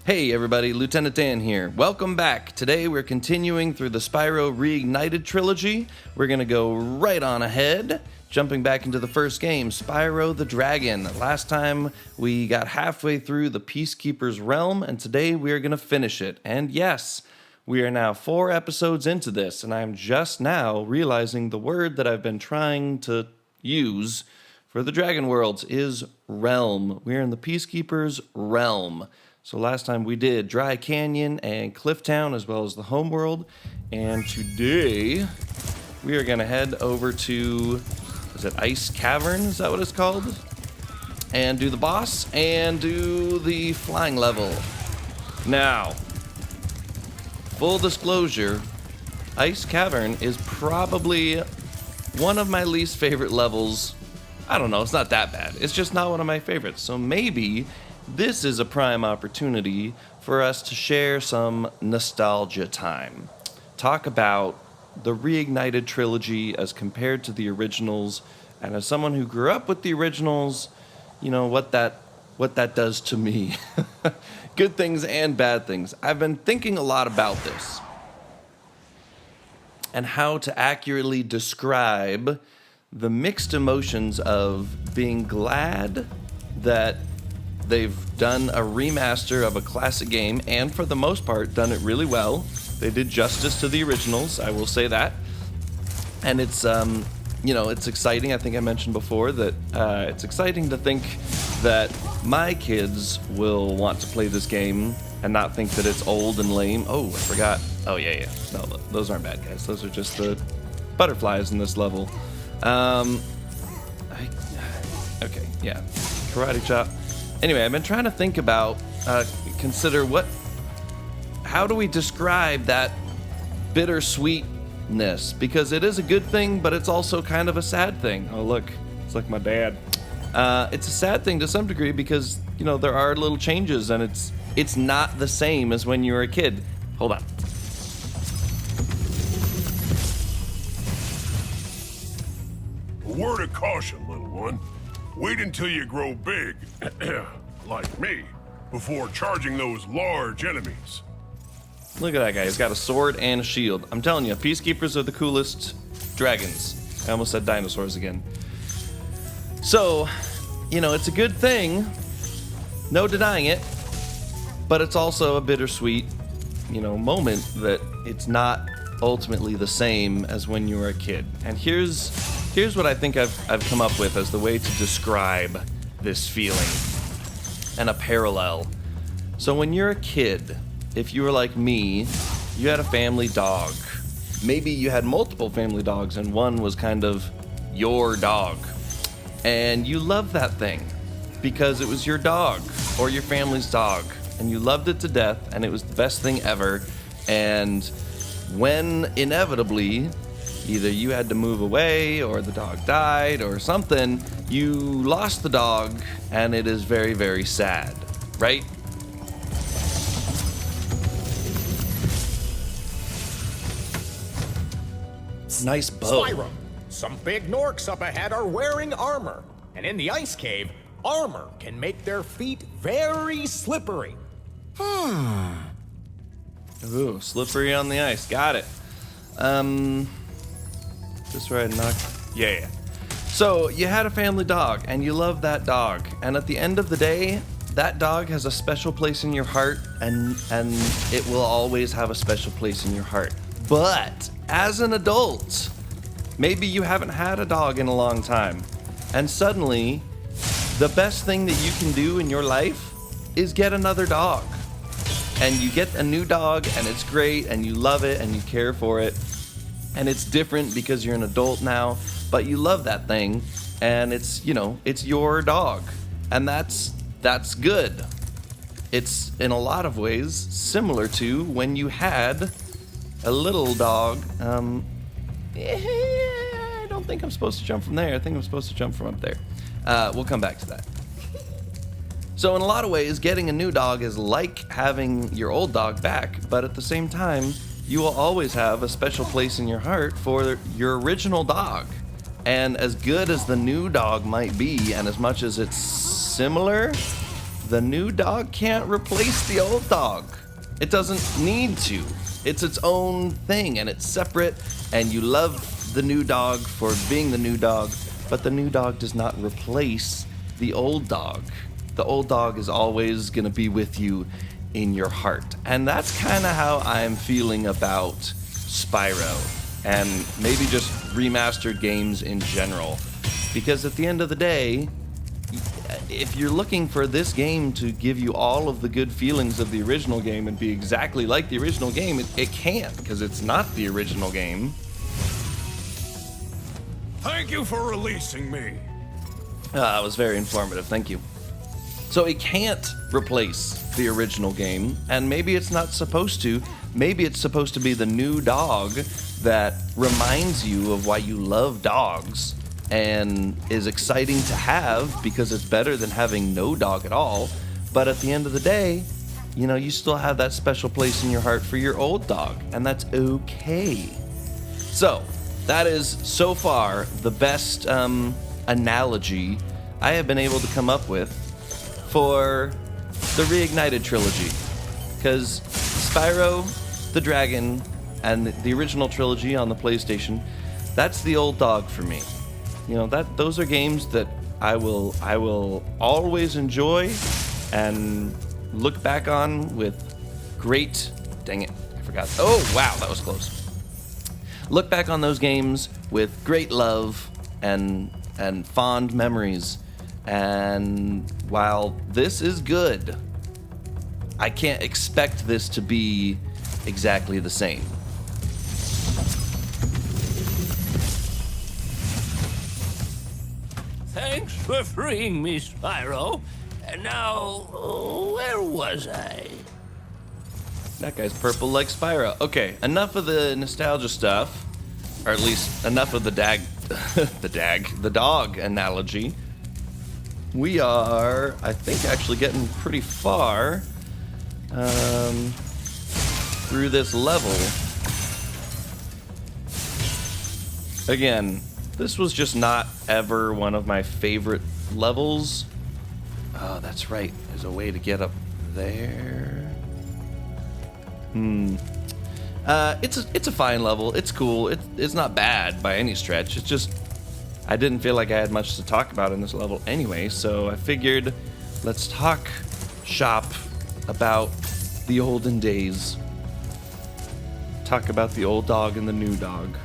Hey everybody, Lieutenant Dan here. Welcome back. Today we're continuing through the Spyro Reignited Trilogy. We're gonna go right on ahead, jumping back into the first game, Spyro the Dragon. Last time we got halfway through the Peacekeeper's Realm, and today we are gonna finish it. And yes, we are now 4 episodes into this, and I'm just now realizing the word that I've been trying to use for the Dragon Worlds is realm. We're in the Peacekeeper's Realm. So last time we did Dry Canyon and Cliff Town as well as the Homeworld. And today we are going to head over to, is it Ice Cavern? Is that what it's called? And do the boss and do the flying level. Now, full disclosure, Ice Cavern is probably one of my least favorite levels. I don't know, it's not that bad. It's just not one of my favorites. So maybe this is a prime opportunity for us to share some nostalgia time. Talk about the Reignited Trilogy as compared to the originals, and as someone who grew up with the originals, you know, what that does to me. Good things and bad things. I've been thinking a lot about this and how to accurately describe the mixed emotions of being glad that they've done a remaster of a classic game, and for the most part, done it really well. They did justice to the originals, I will say that. And it's, it's exciting. I think I mentioned before that it's exciting to think that my kids will want to play this game and not think that it's old and lame. Oh, I forgot. Oh, yeah. No, those aren't bad guys. Those are just the butterflies in this level. Okay, yeah. Karate chop. Anyway, I've been trying to think about, consider how do we describe that bittersweetness? Because it is a good thing, but it's also kind of a sad thing. Oh, look, it's like my dad. It's a sad thing to some degree because, you know, there are little changes and it's not the same as when you were a kid. Hold on. A word of caution, little one. Wait until you grow big, like me, before charging those large enemies. Look at that guy. He's got a sword and a shield. I'm telling you, Peacekeepers are the coolest dragons. I almost said dinosaurs again. So, you know, it's a good thing. No denying it. But it's also a bittersweet, moment that it's not ultimately the same as when you were a kid. And here's what I think I've come up with as the way to describe this feeling and a parallel. So when you're a kid, if you were like me, you had a family dog. Maybe you had multiple family dogs and one was kind of your dog. And you loved that thing because it was your dog or your family's dog. And you loved it to death and it was the best thing ever. And when inevitably either you had to move away or the dog died or something, you lost the dog, and it is very, very sad, right? Nice bow. Spyro, some big Gnorcs up ahead are wearing armor, and in the ice cave, armor can make their feet very slippery. Ooh, slippery on the ice. Got it. Just right, knock. Yeah. So you had a family dog, and you loved that dog, and at the end of the day, that dog has a special place in your heart, and it will always have a special place in your heart. But as an adult, maybe you haven't had a dog in a long time, and suddenly, the best thing that you can do in your life is get another dog. And you get a new dog, and it's great, and you love it, and you care for it. And it's different because you're an adult now, but you love that thing, and it's your dog. And that's good. It's, in a lot of ways, similar to when you had a little dog. I don't think I'm supposed to jump from there. I think I'm supposed to jump from up there. We'll come back to that. So in a lot of ways, getting a new dog is like having your old dog back, but at the same time, you will always have a special place in your heart for your original dog. And as good as the new dog might be, and as much as it's similar, the new dog can't replace the old dog. It doesn't need to. It's its own thing, and it's separate, and you love the new dog for being the new dog, but the new dog does not replace the old dog. The old dog is always going to be with you in your heart. And that's kind of how I'm feeling about Spyro, and maybe just remastered games in general. Because at the end of the day, if you're looking for this game to give you all of the good feelings of the original game and be exactly like the original game, it can't, because it's not the original game. Thank you for releasing me. It was very informative, thank you. So it can't replace the original game, and maybe it's not supposed to. Maybe it's supposed to be the new dog that reminds you of why you love dogs and is exciting to have because it's better than having no dog at all. But at the end of the day, you know, you still have that special place in your heart for your old dog, and that's okay. So that is so far the best analogy I have been able to come up with for the Reignited Trilogy, because Spyro the Dragon and the original trilogy on the PlayStation, that's the old dog for me. You know, those are games that I will always enjoy and look back on with great, dang it, I forgot. Oh wow, that was close. Look back on those games with great love and fond memories. And while this is good, I can't expect this to be exactly the same. Thanks for freeing me, Spyro. And now, where was I? That guy's purple like Spyro. Okay, enough of the nostalgia stuff, or at least enough of the the dog analogy. We are, I think, actually getting pretty far through this level. Again, this was just not ever one of my favorite levels. Oh, that's right. There's a way to get up there. It's a fine level. It's cool. It's not bad by any stretch. It's just I didn't feel like I had much to talk about in this level anyway, so I figured let's talk shop about the olden days. Talk about the old dog and the new dog.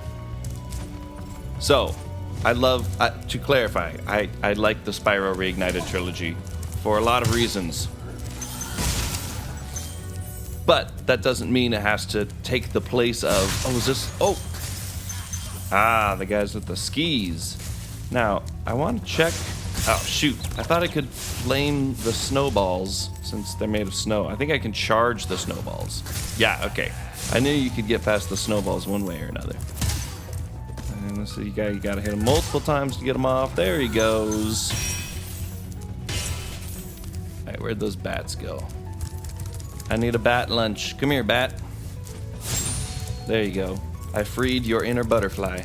So, to clarify, I like the Spyro Reignited Trilogy for a lot of reasons. But that doesn't mean it has to take the place of, the guys with the skis. Now, I want to check, oh shoot, I thought I could flame the snowballs since they're made of snow. I think I can charge the snowballs. Yeah, okay. I knew you could get past the snowballs one way or another. And let's see, you gotta hit him multiple times to get him off. There he goes. Alright, where'd those bats go? I need a bat lunch. Come here, bat. There you go. I freed your inner butterfly.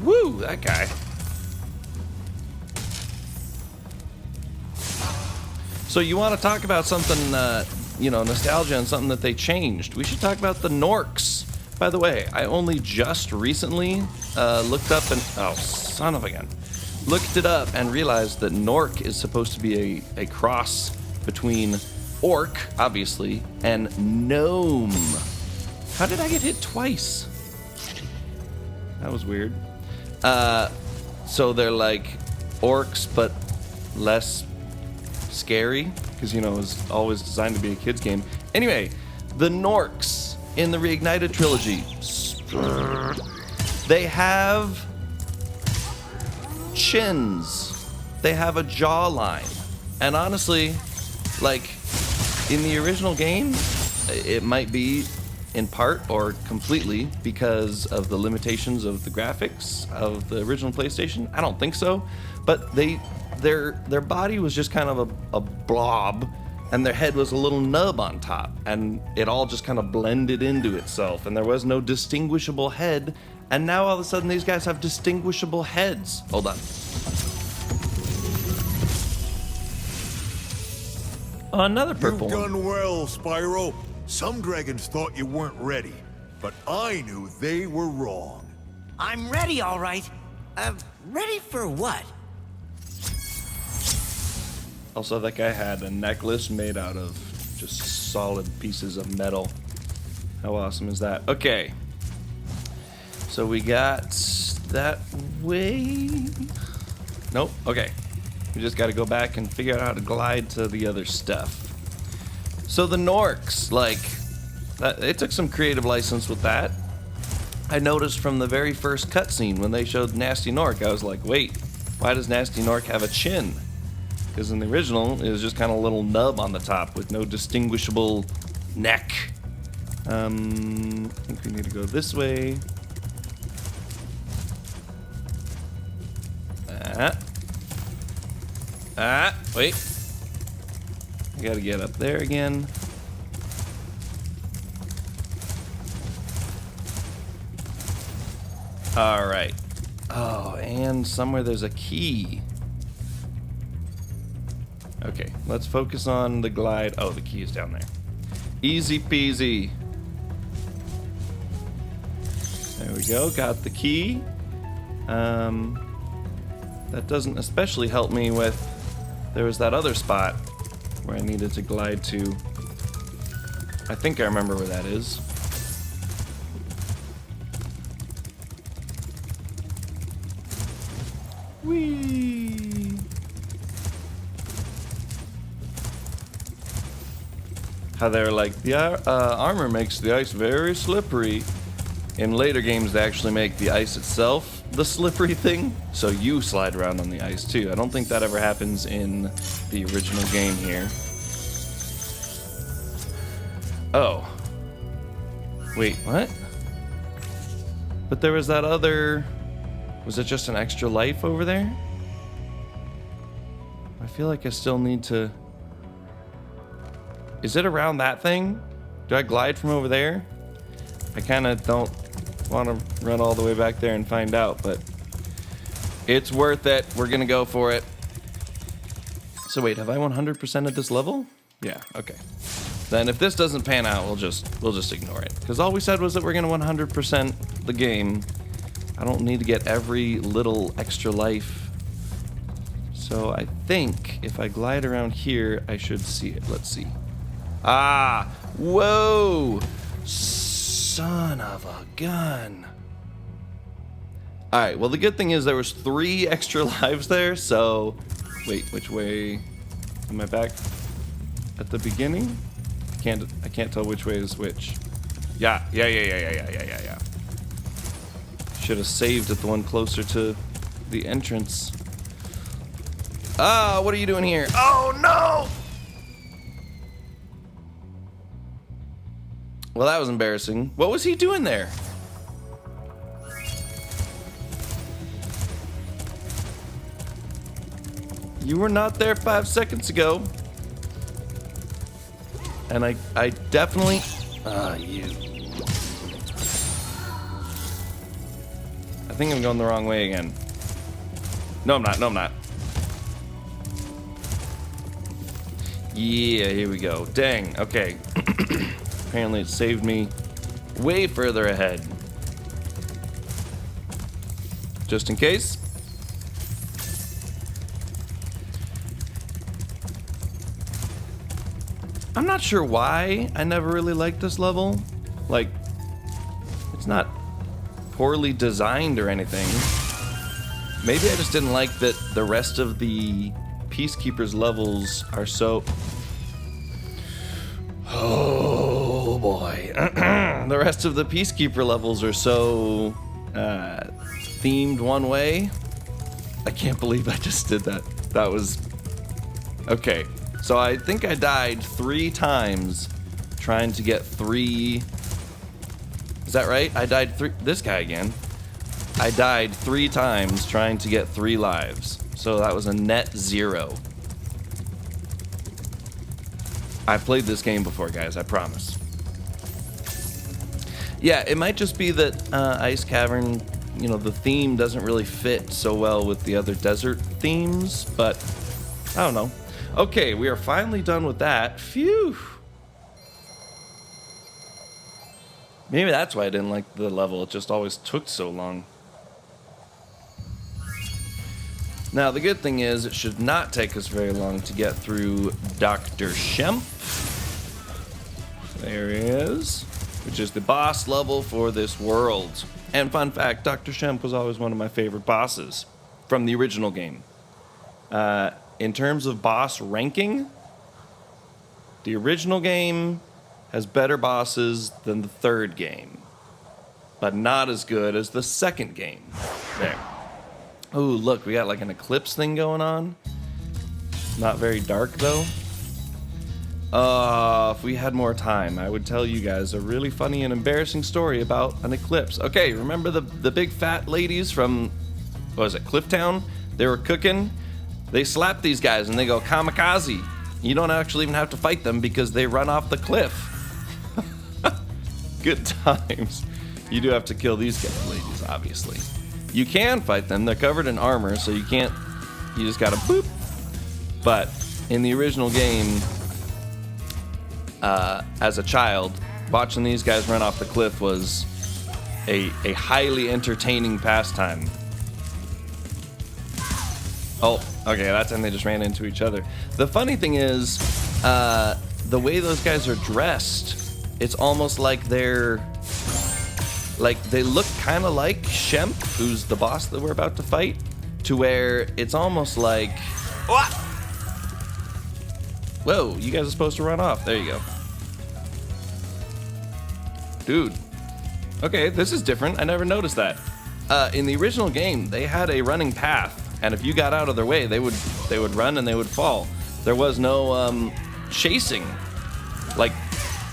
Woo, that guy. So you want to talk about something, nostalgia and something that they changed. We should talk about the Gnorcs. By the way, I only just recently looked up looked it up and realized that Gnorc is supposed to be a cross between orc, obviously, and gnome. How did I get hit twice? That was weird. So they're like orcs, but less scary, because, it was always designed to be a kid's game. Anyway, the Gnorcs in the Reignited Trilogy, they have chins. They have a jawline. And honestly, like, in the original game, it might be in part or completely because of the limitations of the graphics of the original PlayStation. I don't think so, but their body was just kind of a blob, and their head was a little nub on top, and it all just kind of blended into itself, and there was no distinguishable head. And now all of a sudden these guys have distinguishable heads. Hold on. Oh, another purple You've one. done well, Spyro. Some dragons thought you weren't ready, but I knew they were wrong. I'm ready, all right. Ready for what? Also, that guy had a necklace made out of just solid pieces of metal. How awesome is that? Okay. So we got that way. Nope. Okay. We just got to go back and figure out how to glide to the other stuff. So the Gnorcs, like, it took some creative license with that. I noticed from the very first cutscene when they showed Gnasty Gnorc, I was like, wait, why does Gnasty Gnorc have a chin? Because in the original, it was just kind of a little nub on the top with no distinguishable neck. I think we need to go this way. Wait. I gotta get up there again. Alright. Oh, and somewhere there's a key. Okay, let's focus on the glide. Oh, the key is down there. Easy peasy. There we go, got the key. That doesn't especially help me with... There was that other spot where I needed to glide to. I think I remember where that is. Whee! How they're like, the armor makes the ice very slippery. In later games, they actually make the ice itself the slippery thing, so you slide around on the ice too. I don't think that ever happens in the original game here. Oh. Wait, what? But there was that other... Was it just an extra life over there? I feel like I still need to... Is it around that thing? Do I glide from over there? I kind of don't want to run all the way back there and find out, but it's worth it. We're gonna go for it. So wait, have I 100%ed this level? Yeah, okay. Then if this doesn't pan out, we'll just ignore it. Because all we said was that we're gonna 100% the game. I don't need to get every little extra life. So I think if I glide around here, I should see it. Let's see. Ah, whoa! Son of a gun. Alright, well the good thing is there was 3 extra lives there, so... Wait, which way? Am I back at the beginning? I can't tell which way is which. Yeah. Should have saved at the one closer to the entrance. Ah, what are you doing here? Oh no! Well, that was embarrassing. What was he doing there? You were not there 5 seconds ago. And I definitely... you. I think I'm going the wrong way again. No, I'm not. Yeah, here we go. Dang, okay. Apparently it saved me way further ahead. Just in case. I'm not sure why I never really liked this level. Like, it's not poorly designed or anything. Maybe I just didn't like that the rest of the Peacekeepers levels are so... Oh boy. The rest of the Peacekeeper levels are so themed one way. I can't believe I just did that. That was... Okay. So I think I died 3 times trying to get 3... Is that right? I died 3... This guy again. I died 3 times trying to get 3 lives. So that was a net 0. I've played this game before, guys, I promise. Yeah, it might just be that Ice Cavern, you know, the theme doesn't really fit so well with the other desert themes, but I don't know. Okay, we are finally done with that. Phew. Maybe that's why I didn't like the level. It just always took so long. Now, the good thing is it should not take us very long to get through Dr. Shemp. There he is, which is the boss level for this world. And fun fact, Dr. Shemp was always one of my favorite bosses from the original game. In terms of boss ranking, the original game has better bosses than the third game, but not as good as the second game. There. Oh, look, we got like an eclipse thing going on. Not very dark, though. If we had more time, I would tell you guys a really funny and embarrassing story about an eclipse. Okay, remember the big fat ladies from, what was it, Clifftown? They were cooking. They slap these guys and they go kamikaze. You don't actually even have to fight them because they run off the cliff. Good times. You do have to kill these guys, ladies, obviously. You can fight them. They're covered in armor, so you can't... You just gotta boop. But in the original game, as a child, watching these guys run off the cliff was a highly entertaining pastime. Oh, okay, that time they just ran into each other. The funny thing is, the way those guys are dressed, it's almost like they're... Like, they look kind of like Shemp, who's the boss that we're about to fight, to where it's almost like... What? Whoa, you guys are supposed to run off. There you go. Dude. Okay, this is different. I never noticed that. In the original game, they had a running path, and if you got out of their way, they would run and they would fall. There was no chasing, like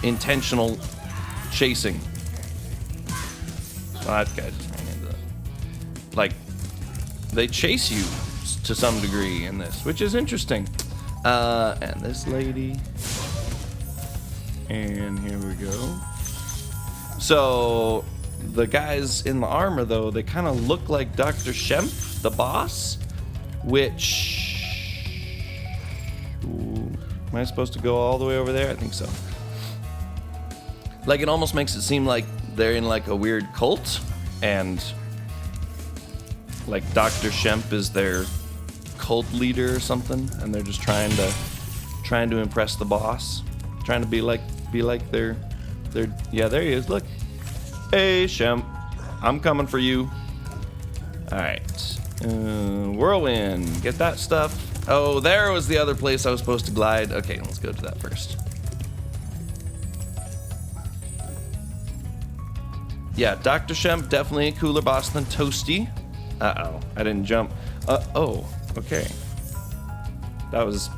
intentional chasing. Well, that guy just ran into that. Like, they chase you to some degree in this, which is interesting. And this lady. And here we go. So, the guys in the armor, though, they kind of look like Dr. Shemp, the boss, which... Ooh, am I supposed to go all the way over there? I think so. Like, it almost makes it seem like they're in, like, a weird cult, and, like, Dr. Shemp is their cult leader or something, and they're just trying to impress the boss, trying to be like their yeah, there he is. Look, hey Shemp, I'm coming for you. All right, whirlwind, get that stuff. Oh, there was the other place I was supposed to glide. Okay, let's go to that first. Yeah, Dr. Shemp, definitely a cooler boss than Toasty. Uh-oh, I didn't jump. Oh, okay. That was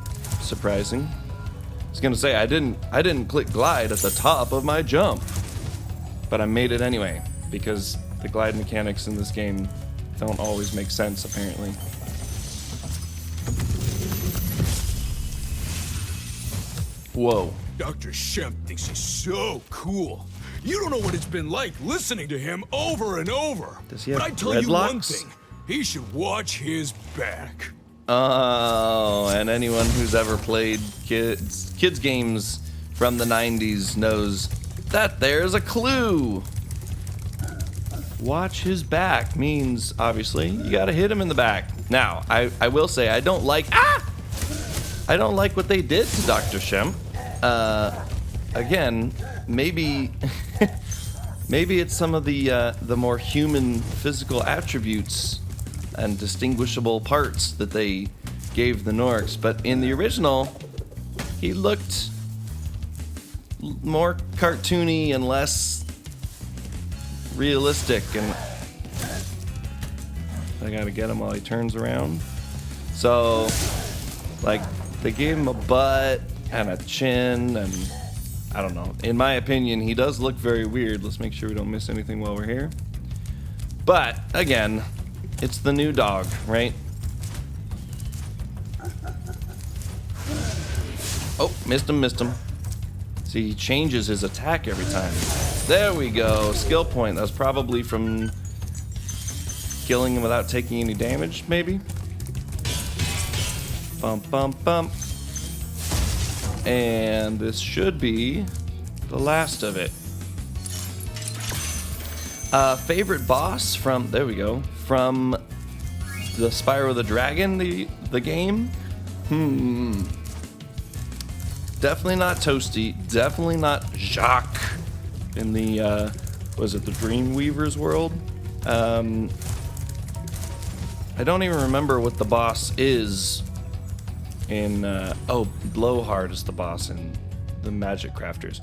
surprising. I was gonna say, I didn't click glide at the top of my jump. But I made it anyway, because the glide mechanics in this game don't always make sense, apparently. Whoa. Dr. Shemp thinks he's so cool. You don't know what it's been like listening to him over and over. Does he have but I tell you one dreadlocks? thing, he should watch his back. Oh, and anyone who's ever played kids games from the 90s knows that there's a clue. Watch his back means, obviously, you gotta hit him in the back. Now, I will say, I don't like what they did to Dr. Shemp. Again, maybe maybe it's some of the more human physical attributes and distinguishable parts that they gave the Gnorcs, but in the original, he looked more cartoony and less realistic, and I gotta get him while he turns around. So, like, they gave him a butt and a chin, and I don't know. In my opinion, he does look very weird. Let's make sure we don't miss anything while we're here. But, again, it's the new dog, right? Oh, missed him. See, he changes his attack every time. There we go. Skill point. That's probably from killing him without taking any damage, maybe? Bump, bump, bump. And this should be the last of it. Favorite boss from, there we go, from the Spyro the Dragon, the game? Definitely not Toasty. Definitely not Jacques in the, was it the Dreamweaver's world? I don't even remember what the boss is in, Blowhard is the boss in the Magic Crafters.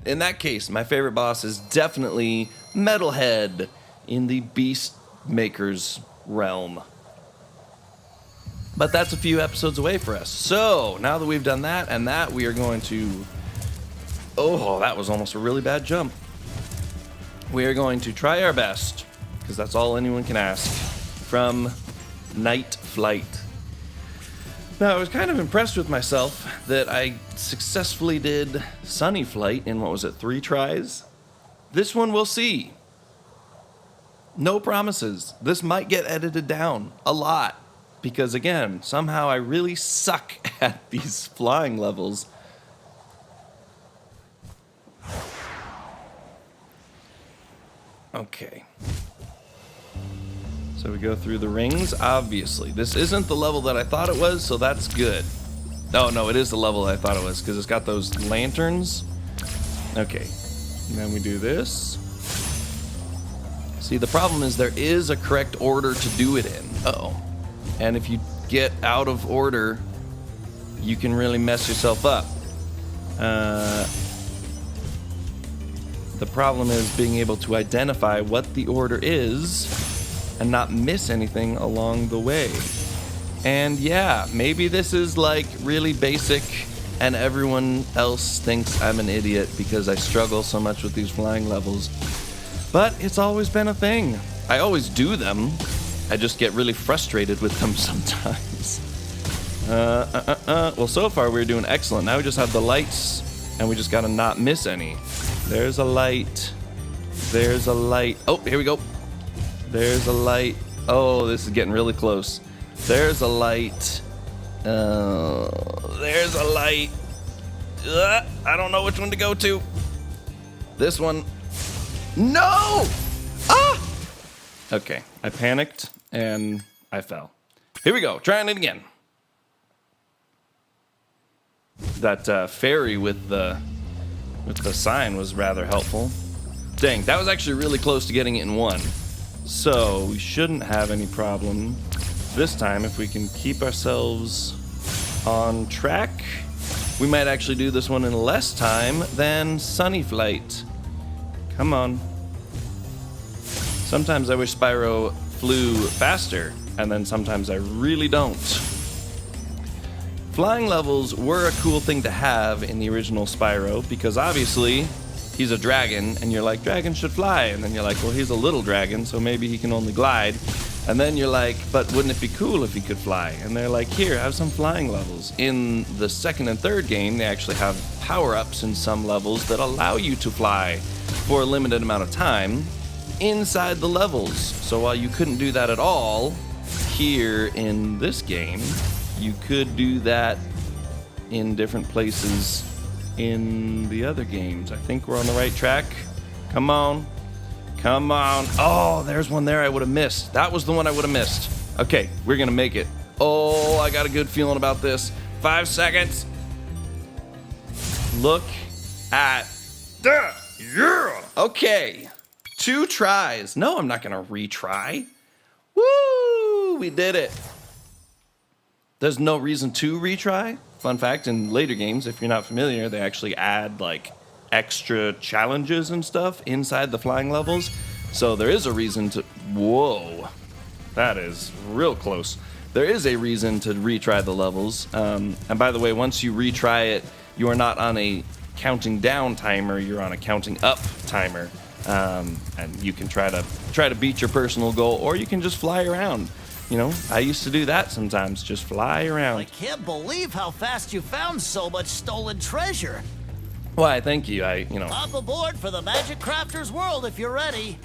In that case, my favorite boss is definitely Metalhead in the Beast Maker's realm. But that's a few episodes away for us. So, now that we've done that and that, we are going to... Oh, that was almost a really bad jump. We are going to try our best, because that's all anyone can ask, from Night Flight. Now, I was kind of impressed with myself that I successfully did Sunny Flight in, 3 tries? This one we'll see. No promises. This might get edited down a lot. Because again, somehow I really suck at these flying levels. Okay. So we go through the rings, obviously. This isn't the level that I thought it was, so that's good. Oh, no, it is the level that I thought it was, because it's got those lanterns. Okay. And then we do this. See, the problem is there is a correct order to do it in. Uh-oh. And if you get out of order, you can really mess yourself up. The problem is being able to identify what the order is and not miss anything along the way. And yeah, maybe this is like really basic and everyone else thinks I'm an idiot because I struggle so much with these flying levels. But it's always been a thing. I always do them. I just get really frustrated with them sometimes. Well, so far we're doing excellent. Now we just have the lights, and we just gotta not miss any. There's a light. There's a light. Oh, here we go. There's a light. Oh, this is getting really close. There's a light. There's a light. I don't know which one to go to. This one. No! Ah! Okay, I panicked and I fell. Here we go, trying it again. That fairy with the sign was rather helpful. Dang, that was actually really close to getting it in one. So we shouldn't have any problem this time if we can keep ourselves on track. We might actually do this one in less time than Sunny Flight. Come on. Sometimes I wish Spyro flew faster, and then sometimes I really don't. Flying levels were a cool thing to have in the original Spyro, because obviously he's a dragon, and you're like, dragons should fly, and then you're like, well, he's a little dragon, so maybe he can only glide. And then you're like, but wouldn't it be cool if he could fly? And they're like, here, have some flying levels. In the second and third game, they actually have power-ups in some levels that allow you to fly for a limited amount of time inside the levels. So while you couldn't do that at all here in this game, you could do that in different places in the other games. I think we're on the right track. Come on. Come on. Oh, there's one there I would have missed. That was the one I would have missed. Okay, we're gonna make it. Oh, I got a good feeling about this. 5 seconds. Look at that. Yeah. Okay. 2 tries. No, I'm not gonna retry. Woo! We did it. There's no reason to retry. Fun fact, in later games, if you're not familiar, they actually add like extra challenges and stuff inside the flying levels. So there is a reason to... Whoa. That is real close. There is a reason to retry the levels. And by the way, once you retry it, you are not on a counting down timer, you're on a counting up timer. And you can try to beat your personal goal, or you can just fly around. You know, I used to do that sometimes, just fly around. I can't believe how fast you found so much stolen treasure. Why, thank you. Hop aboard for the Magic Crafters world if you're ready.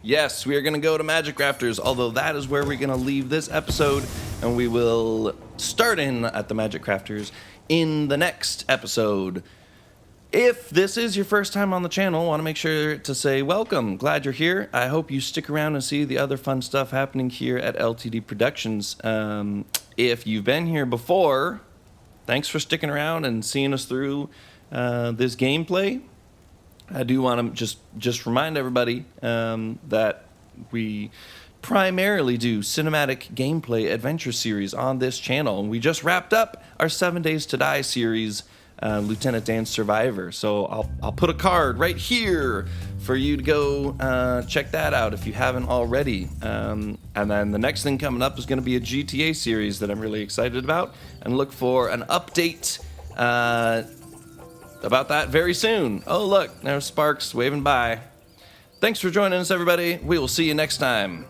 Yes, we are going to go to Magic Crafters, although that is where we're going to leave this episode. and we will start in at the Magic Crafters in the next episode. If this is your first time on the channel, I want to make sure to say welcome. Glad you're here. I hope you stick around and see the other fun stuff happening here at LTD Productions. If you've been here before, thanks for sticking around and seeing us through this gameplay. I do want to just remind everybody that we primarily do cinematic gameplay adventure series on this channel. And we just wrapped up our 7 Days to Die series, Lieutenant Dan's Survivor. So I'll put a card right here for you to go check that out if you haven't already. And then the next thing coming up is going to be a GTA series that I'm really excited about, and look for an update about that very soon. Oh look, there's Sparx waving by. Thanks for joining us, everybody. We will see you next time.